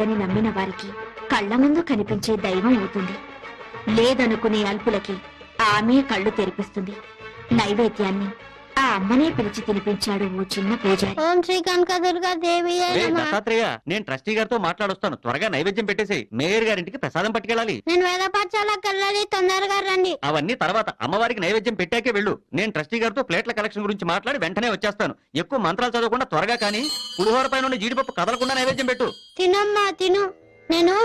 లేదని నమ్మిన వారికి కళ్ల ముందు కనిపించే దైవం అవుతుంది. లేదనుకునే అల్పులకి ఆమె కళ్ళు తెరిపిస్తుంది. నైవేద్యాన్ని ఆ అమ్మనే పిలిచి తినిపించాడు ఓ చిన్న పూజారి. ఓం శ్రీ కనకదుర్గా దేవి దత్తాత్రేయ, నేను ట్రస్టీ గారితో మాట్లాడొస్తాను. త్వరగా నైవేద్యం పెట్టేసి మేయర్ గారింటికి ప్రసాదం పట్టుకెళ్ళాలి. నేను వేద పాఠశాలకు వెళ్ళాలి, తొందరగా రండి. అవన్నీ తర్వాత, అమ్మవారికి నైవేద్యం పెట్టాకే వెళ్ళు. నేను ట్రస్టీ గారితో ప్లేట్ల కలెక్షన్ గురించి మాట్లాడి వెంటనే వచ్చేస్తాను. ఎక్కువ మంత్రాలు చదవకుండా త్వరగా కానీ పులిహోర పైన జీడిపప్పు కదలకుండా నైవేద్యం పెట్టు. తినమ్మా తిను. నేను